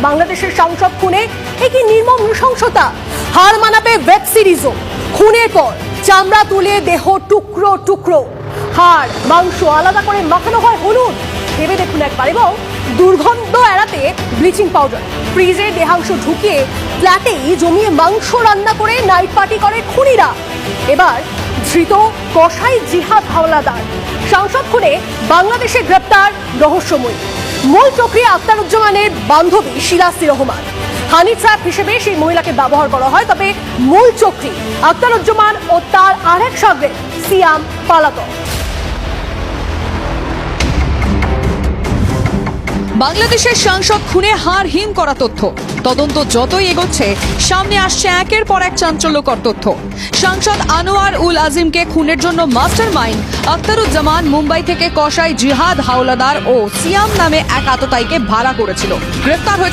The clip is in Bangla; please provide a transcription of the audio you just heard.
বাংলাদেশের সাংসদ খুনে এ কি নির্মম নৃশংসতা। হার মানাবে ওয়েব সিরিজও। খুনের পর চামড়া তুলে দেহ টুকরো টুকরো, হাড় মাংস আলাদা করে মাখানো হয় হলুদ। ভেবে দেখুন একবার। এবং দুর্গন্ধ এড়াতে ব্লিচিং পাউডার ফ্রিজে দেহাংশ ঢুকিয়ে ফ্ল্যাটেই জমিয়ে মাংস রান্না করে নাইট পার্টি করে খুনিরা। এবার ধৃত কসাই জিহাদ হাওলাদার। সাংসদ খুনে বাংলাদেশে গ্রেপ্তার রহস্যময়ী। মূল চক্রী আখতারুজ্জামানের বান্ধবী শিলাস্তি রহমান। হানি ট্র্যাপ হিসেবে সেই মহিলাকে ব্যবহার করা হয়, তবে মূল চক্রী আখতারুজ্জামান ও তার আরেক শাগরেদ সিয়াম পালাতক। বাংলাদেশের সাংসদ খুনে হাড় হিম করা তথ্য। তদন্ত যতই এগোচ্ছে সামনে আসছে একের পর এক চাঞ্চল্যকর তথ্য। সাংসদ আনোয়ার উল আজিমকে খুনের জন্য মাস্টার মাইন্ড আখতারুজ্জামান মুম্বাই থেকে কসাই জিহাদ হাওলাদার ও সিয়াম নামে এক আততায়ীকে ভাড়া করেছিল। গ্রেফতার হয়েছে